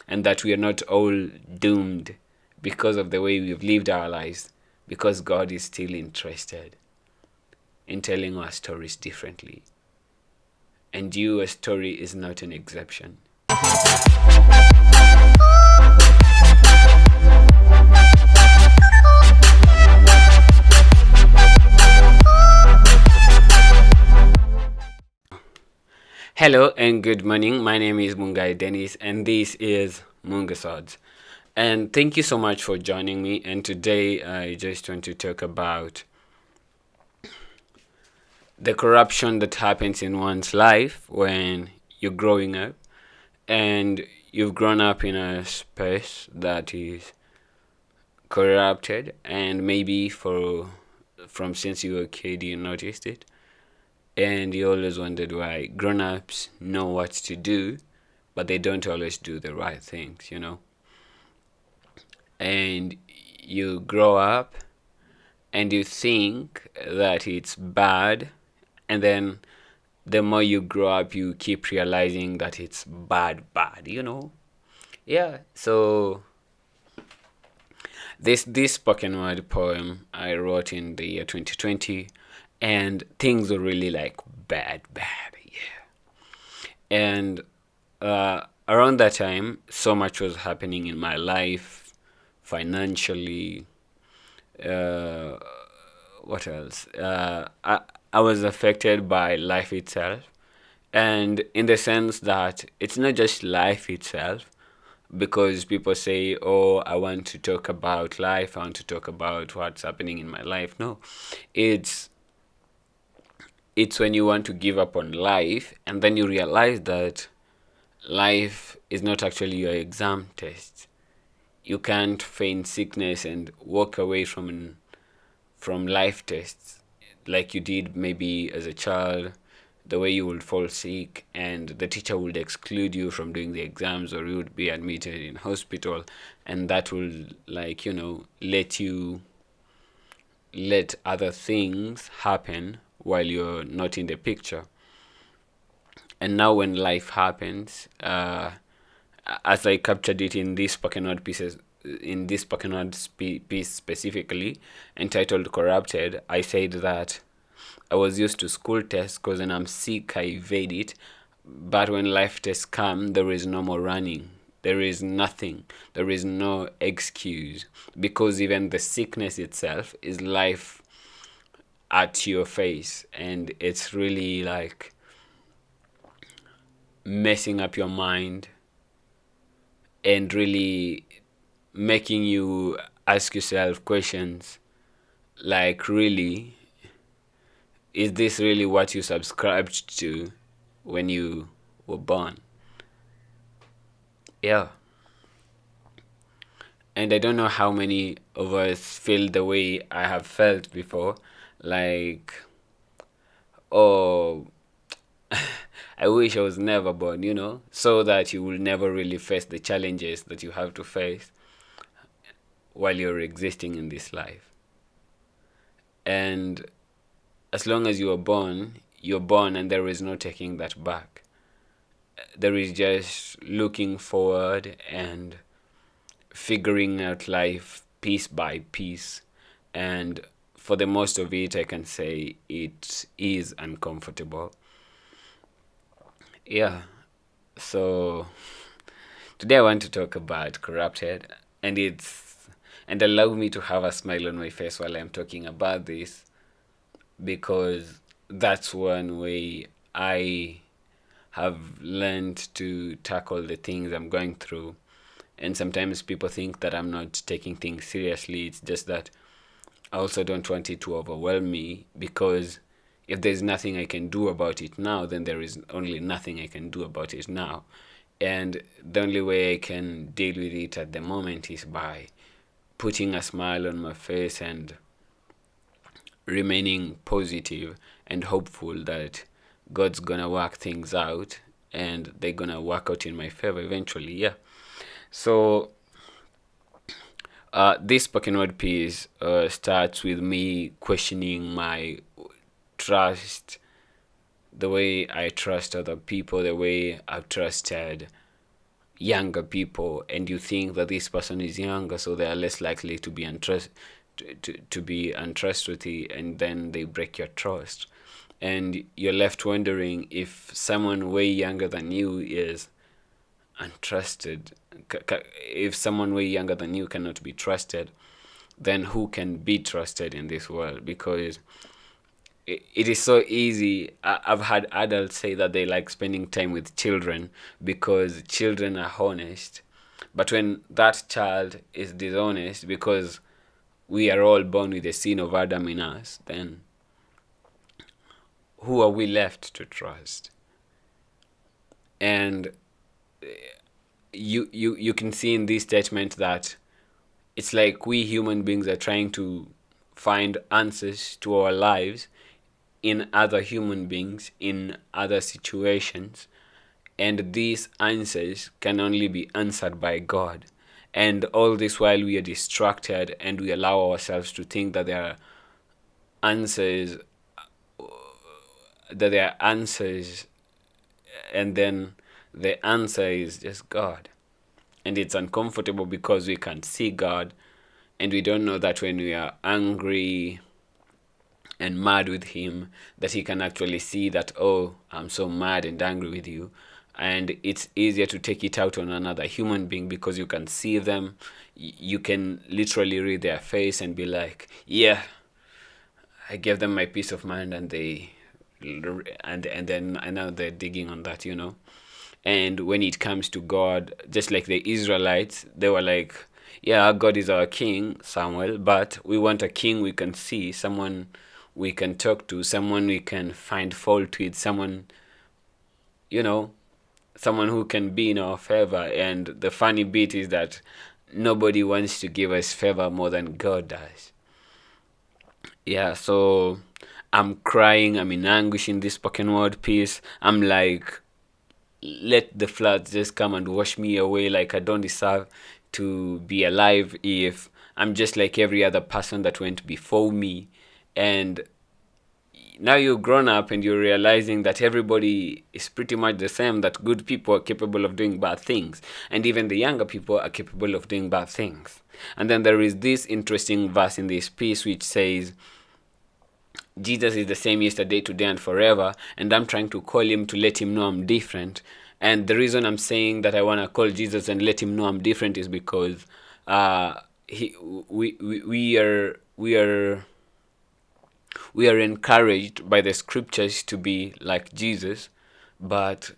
and that we are not all doomed because of the way we've lived our lives, because God is still interested in telling our stories differently. And your story is not an exception. Hello and good morning. My name is Mungahsodes and this is Mungahsodes. And thank you so much for joining me. And today I just want to talk about the corruption that happens in one's life when you're growing up and you've grown up in a space that is corrupted, and maybe from since you were a kid you noticed it, and you always wondered why grown-ups know what to do but they don't always do the right things. And you grow up and you think that it's bad, and then the more you grow up you keep realizing that it's bad. Yeah, so this spoken word poem I wrote in the year 2020, and things were really like bad, yeah. And around that time, so much was happening in my life, financially. Uh, what else? I was affected by life itself, and in the sense that it's not just life itself, because people say, oh, I want to talk about life, I want to talk about what's happening in my life. No, it's it's when you want to give up on life and then you realize that life is not actually your exam test. You can't feign sickness and walk away from life tests like you did maybe as a child, the way you would fall sick and the teacher would exclude you from doing the exams, or you would be admitted in hospital, and that will, like, let other things happen while you're not in the picture. And now when life happens, as I captured it in this spoken word pieces, in this spoken word piece specifically entitled "Corrupted," I said that I was used to school tests because when I'm sick I evade it, but when life tests come, there is no more running. There is nothing. There is no excuse, because even the sickness itself is life at your face, and it's really like messing up your mind and really making you ask yourself questions like, really, is this really what you subscribed to when you were born? Yeah. And I don't know how many of us feel the way I have felt before. Like, oh, I wish I was never born, so that you will never really face the challenges that you have to face while you're existing in this life. And as long as you are born, you're born, and there is no taking that back. There is just looking forward and figuring out life piece by piece. And for the most of it, I can say it is uncomfortable. Yeah. So today I want to talk about corrupted, and allow me to have a smile on my face while I'm talking about this, because that's one way I have learned to tackle the things I'm going through. And sometimes people think that I'm not taking things seriously. It's just that I also don't want it to overwhelm me, because if there's nothing I can do about it now, then there is only nothing I can do about it now. And the only way I can deal with it at the moment is by putting a smile on my face and remaining positive and hopeful that God's gonna work things out and they're gonna work out in my favor eventually. Yeah. So this spoken word piece starts with me questioning my trust, the way I trust other people, the way I've trusted, younger people, and you think that this person is younger, so they are less likely to be to be untrustworthy, and then they break your trust, and you're left wondering if someone way younger than you is untrusted. If someone way younger than you cannot be trusted, then who can be trusted in this world? Because it is so easy. I've had adults say that they like spending time with children because children are honest. But when that child is dishonest, because we are all born with the sin of Adam in us, then who are we left to trust? And you can see in this statement that it's like we human beings are trying to find answers to our lives in other human beings, in other situations, and these answers can only be answered by God. And all this while we are distracted and we allow ourselves to think that there are answers, and then the answer is just God. And it's uncomfortable because we can't see God, and we don't know that when we are angry and mad with Him, that He can actually see that, oh, I'm so mad and angry with you. And it's easier to take it out on another human being because you can see them. You can literally read their face and be like, yeah, I gave them my peace of mind, and then I know they're digging on that, And when it comes to God, just like the Israelites, they were like, yeah, God is our king, Samuel, but we want a king we can see, someone we can talk to, someone we can find fault with, someone who can be in our favor. And the funny bit is that nobody wants to give us favor more than God does. Yeah, so I'm crying, I'm in anguish in this spoken word piece. I'm like, let the floods just come and wash me away. Like, I don't deserve to be alive if I'm just like every other person that went before me. And now you're grown up and you're realizing that everybody is pretty much the same, that good people are capable of doing bad things, and even the younger people are capable of doing bad things. And then there is this interesting verse in this piece which says, Jesus is the same yesterday, today, and forever, and I'm trying to call him to let him know I'm different. And the reason I'm saying that I want to call Jesus and let him know I'm different is because we are encouraged by the scriptures to be like Jesus. But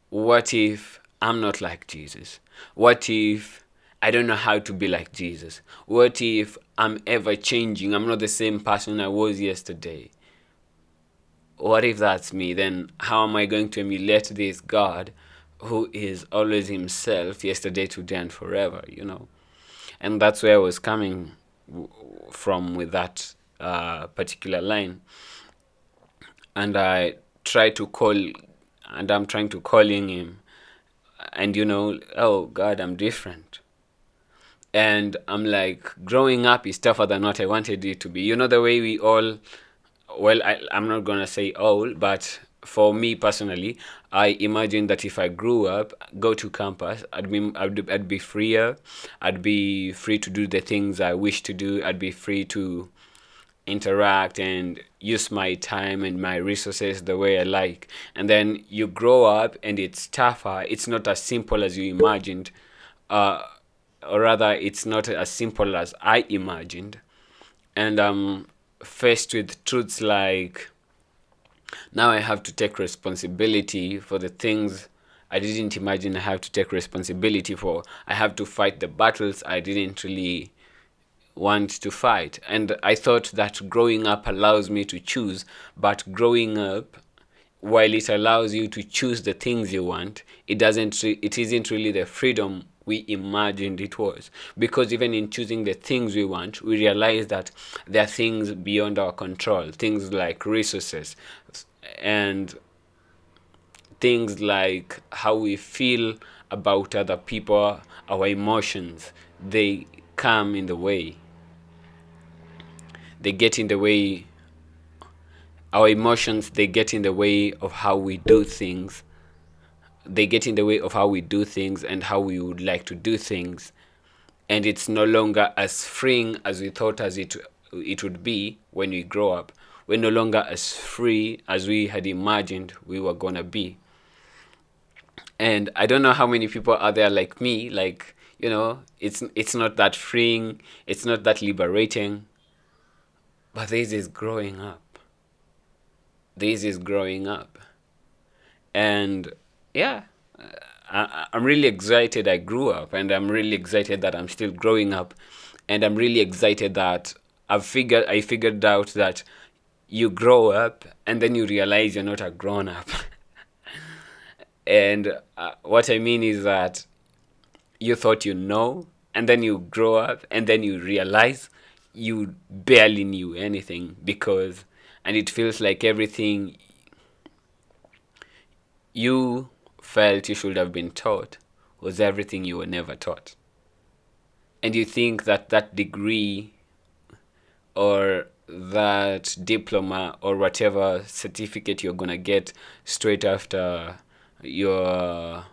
what if I'm not like Jesus? What if I don't know how to be like Jesus? What if I'm ever changing? I'm not the same person I was yesterday. What if that's me? Then how am I going to emulate this God who is always himself, yesterday, today, and forever, And that's where I was coming from with that particular line. And I'm trying to calling him, and oh God, I'm different. And I'm like, growing up is tougher than what I wanted it to be. The way we all, well, I'm not gonna say all, but for me personally, I imagine that if I grew up, go to campus, I'd be freer. I'd be free to do the things I wish to do. I'd be free to interact and use my time and my resources the way I like. And then you grow up and it's tougher. It's not as simple as you imagined. Or rather, it's not as simple as I imagined. And I'm faced with truths like, now I have to take responsibility for the things I didn't imagine I have to take responsibility for. I have to fight the battles I didn't really want to fight. And I thought that growing up allows me to choose, but growing up, while it allows you to choose the things you want, it isn't really the freedom we imagined it was. Because even in choosing the things we want, we realize that there are things beyond our control, things like resources, and things like how we feel about other people, our emotions. They come in the way. They get in the way. Our emotions, they get in the way of how we do things. they get in the way of how we do things and how we would like to do things, and it's no longer as freeing as we thought as it would be when we grow up. We're no longer as free as we had imagined we were gonna be. And I don't know how many people are there like me, like, it's not that freeing, it's not that liberating, but this is growing up. This is growing up. And yeah, I'm really excited I grew up, and I'm really excited that I'm still growing up, and I'm really excited that I figured out that you grow up and then you realize you're not a grown up. And what I mean is that you thought you know, and then you grow up, and then you realize you barely knew anything, and it feels like everything you felt you should have been taught was everything you were never taught. And you think that that degree or that diploma or whatever certificate you're gonna get straight after your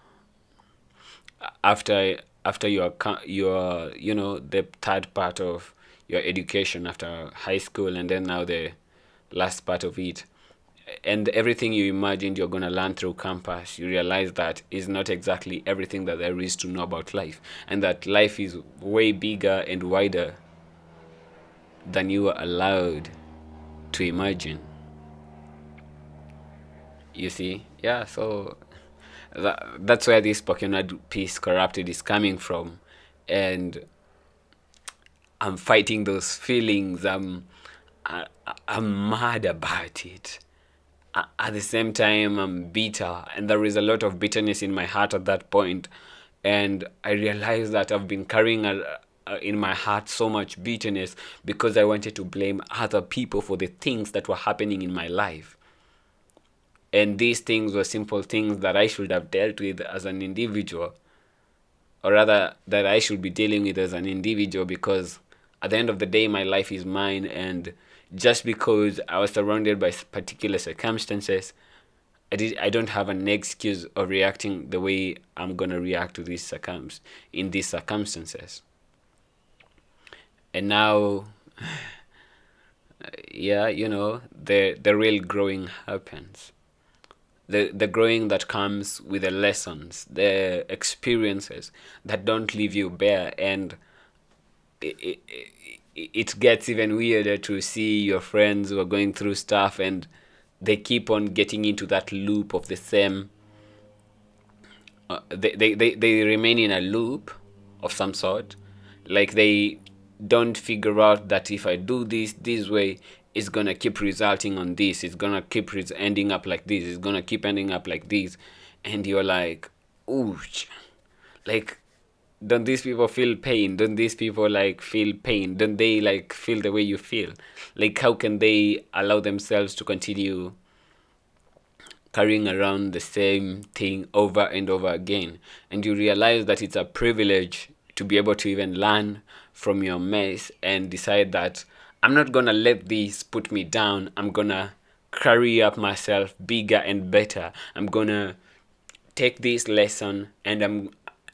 the third part of your education after high school, and then now the last part of it, and everything you imagined you're going to learn through campus, you realize that is not exactly everything that there is to know about life, and that life is way bigger and wider than you were allowed to imagine. You see? Yeah, so that's where this Pokemon piece corrupted is coming from. And I'm fighting those feelings. I'm mad about it. At the same time, I'm bitter, and there is a lot of bitterness in my heart at that point. And I realized that I've been carrying in my heart so much bitterness because I wanted to blame other people for the things that were happening in my life. And these things were simple things that I should have dealt with as an individual, or rather, that I should be dealing with as an individual, because at the end of the day, my life is mine. And just because I was surrounded by particular circumstances, I don't have an excuse of reacting the way I'm gonna react to in these circumstances. And now, yeah, the real growing happens. The growing that comes with the lessons, the experiences that don't leave you bare. And it gets even weirder to see your friends who are going through stuff, and they keep on getting into that loop of the same. They remain in a loop of some sort. Like, they don't figure out that if I do this way, it's gonna keep resulting on this. It's gonna keep ending up like this. It's gonna keep ending up like this. And you're like, ooh, like, don't these people feel pain? Don't these people feel pain? Don't they feel the way you feel? Like, how can they allow themselves to continue carrying around the same thing over and over again? And you realize that it's a privilege to be able to even learn from your mess and decide that I'm not gonna let this put me down. I'm gonna carry up myself bigger and better. I'm gonna take this lesson, and I'm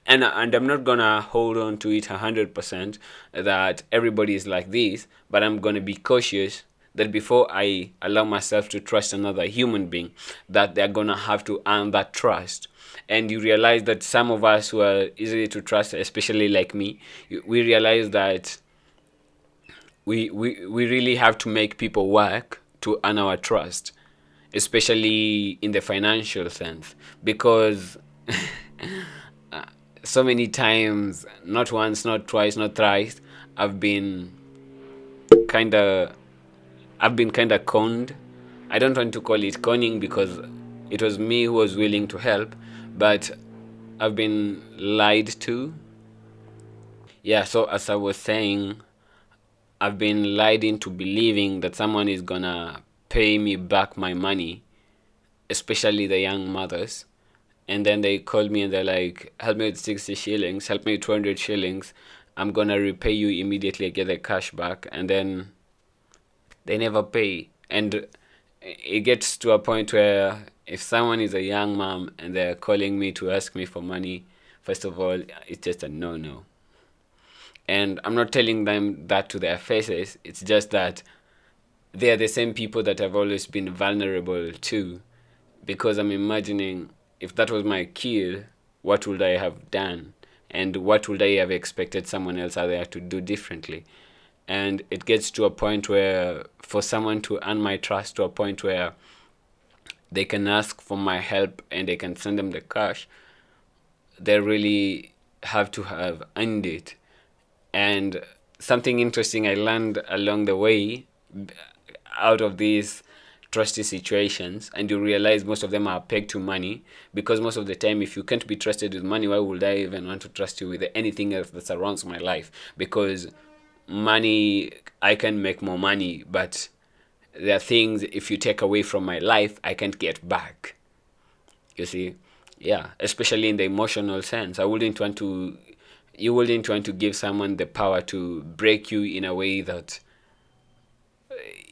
not gonna hold on to it 100% that everybody is like this, but I'm gonna be cautious that before I allow myself to trust another human being, that they're gonna have to earn that trust. And you realize that some of us who are easily to trust, especially like me, we realize that we really have to make people work to earn our trust, especially in the financial sense, because so many times, not once, not twice, not thrice, I've been kind of conned. I don't want to call it conning because it was me who was willing to help, but I've been lied to. Yeah, so as I was saying, I've been lied into believing that someone is gonna pay me back my money, especially the young mothers. And then they called me and they're like, help me with 60 shillings, help me with 200 shillings. I'm gonna repay you immediately, get the cash back. And then they never pay. And it gets to a point where If someone is a young mom and they're calling me to ask me for money, first of all, it's just a no no. And I'm not telling them that to their faces. It's just that they're the same people that I've always been vulnerable to, because I'm imagining if that was my kid, what would I have done? And what would I have expected someone else out there to do differently? And it gets to a point where, for someone to earn my trust to a point where they can ask for my help and they can send them the cash, they really have to have earned it. And something interesting I learned along the way, out of these trusty situations, and you realize most of them are pegged to money, because most of the time, if you can't be trusted with money, why would I even want to trust you with anything else that surrounds my life? Because money, I can make more money, but there are things, if you take away from my life, I can't get back. You see? Yeah, especially in the emotional sense. You wouldn't want to give someone the power to break you in a way that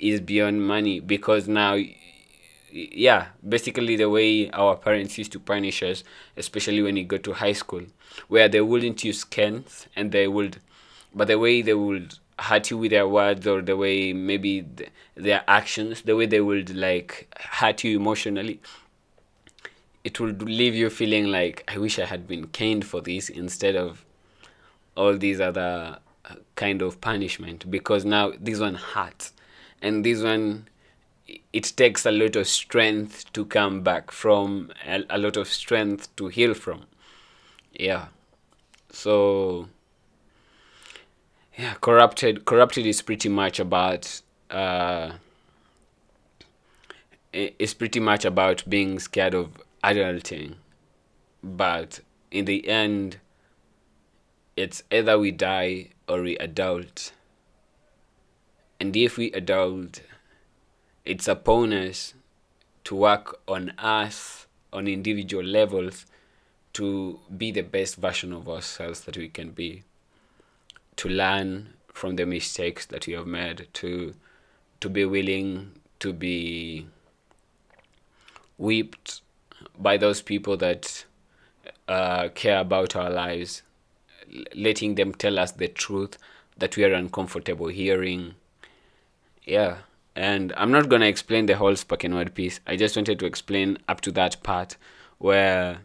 is beyond money, because now, yeah, basically the way our parents used to punish us, especially when you go to high school, where they wouldn't use cans, and they would, but the way they would hurt you with their words, or the way maybe their actions, the way they would like hurt you emotionally, it would leave you feeling like, I wish I had been caned for this instead of all these other kind of punishment, because now this one hurts, and this one, it takes a lot of strength to come back from, a lot of strength to heal from. Yeah. So yeah, corrupted is pretty much about it's pretty much about being scared of adulting, but in the end, it's either we die or we adult. And if we adult, it's upon us to work on us on individual levels to be the best version of ourselves that we can be, to learn from the mistakes that we have made, to be willing to be whipped by those people that care about our lives, letting them tell us the truth that we are uncomfortable hearing. Yeah. And I'm not going to explain the whole spoken word piece. I just wanted to explain up to that part where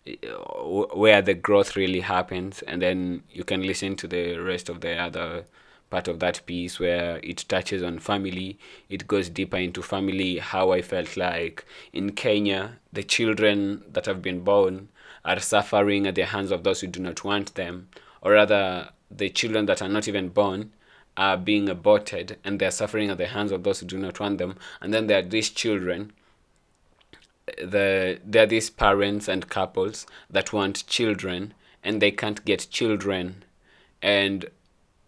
the growth really happens, and then you can listen to the rest of the other part of that piece where it touches on family. It goes deeper into family, how I felt like in Kenya the children that have been born are suffering at the hands of those who do not want them, or rather the children that are not even born are being aborted and they're suffering at the hands of those who do not want them. And then there are these children, there are these parents and couples that want children and they can't get children, and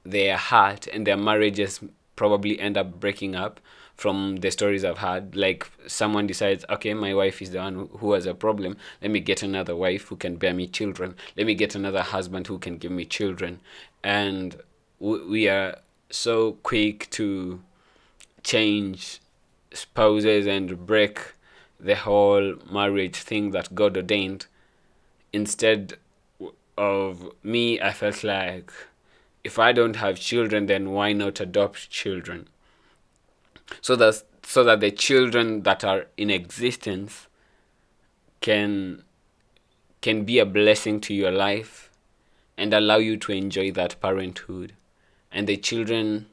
they are hurt, and their marriages probably end up breaking up. From the stories I've had, like someone decides, okay, my wife is the one who has a problem, let me get another wife who can bear me children, let me get another husband who can give me children. And we are so quick to change spouses and break the whole marriage thing that God ordained. Instead of me, I felt like, if I don't have children, then why not adopt children? So that the children that are in existence can be a blessing to your life and allow you to enjoy that parenthood. And the children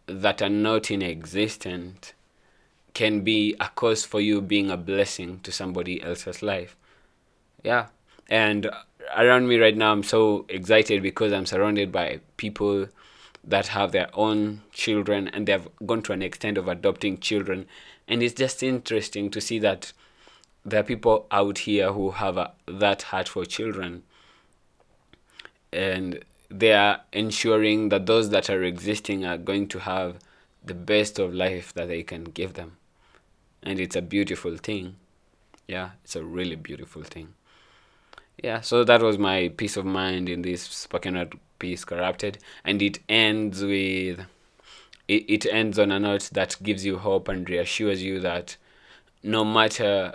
that are not in existence can be a cause for you being a blessing to somebody else's life. Yeah. And around me right now, I'm so excited because I'm surrounded by people that have their own children and they've gone to an extent of adopting children. And it's just interesting to see that there are people out here who have that heart for children, and they are ensuring that those that are existing are going to have the best of life that they can give them. And it's a beautiful thing. Yeah, it's a really beautiful thing. Yeah, so that was my peace of mind in this spoken word piece, Corrupted. And it ends with, it ends on a note that gives you hope and reassures you that no matter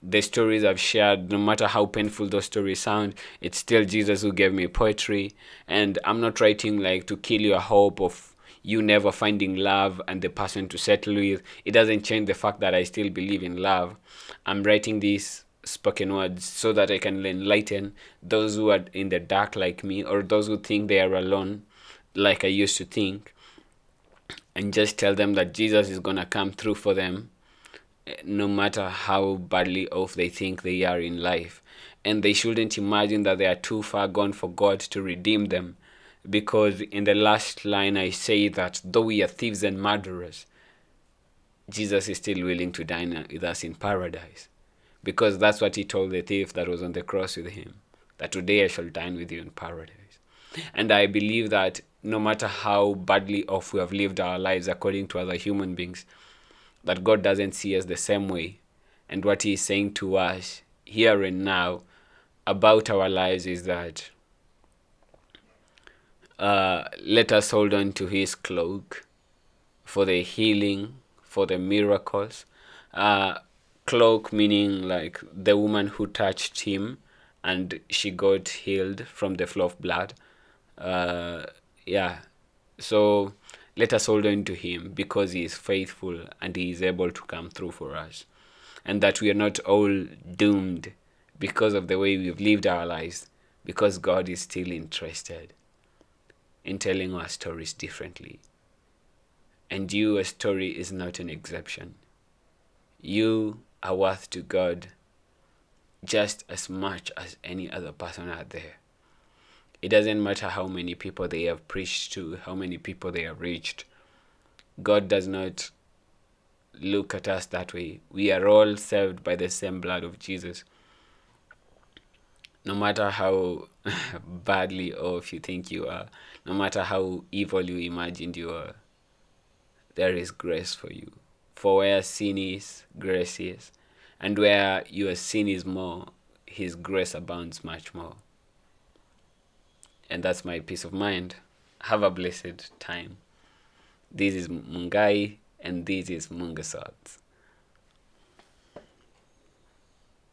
the stories I've shared, no matter how painful those stories sound, it's still Jesus who gave me poetry. And I'm not writing like to kill your hope of you never finding love and the person to settle with. It doesn't change the fact that I still believe in love. I'm writing these spoken words so that I can enlighten those who are in the dark like me, or those who think they are alone like I used to think, and just tell them that Jesus is going to come through for them no matter how badly off they think they are in life. And they shouldn't imagine that they are too far gone for God to redeem them. Because in the last line, I say that though we are thieves and murderers, Jesus is still willing to dine with us in paradise. Because that's what he told the thief that was on the cross with him, that today I shall dine with you in paradise. And I believe that no matter how badly off we have lived our lives according to other human beings, that God doesn't see us the same way. And what he is saying to us here and now about our lives is that let us hold on to his cloak for the healing, for the miracles. Cloak meaning like the woman who touched him and she got healed from the flow of blood. Yeah. So let us hold on to him because he is faithful and he is able to come through for us. And that we are not all doomed because of the way we've lived our lives, because God is still interested in telling our stories differently. And your story is not an exception. You are worth to God just as much as any other person out there. It doesn't matter how many people they have preached to, how many people they have reached. God does not look at us that way. We are all saved by the same blood of Jesus. No matter how badly off you think you are, no matter how evil you imagined you are, there is grace for you. For where sin is, grace is. And where your sin is more, his grace abounds much more. And that's my peace of mind. Have a blessed time. This is Mungai, and this is Mungahsodes.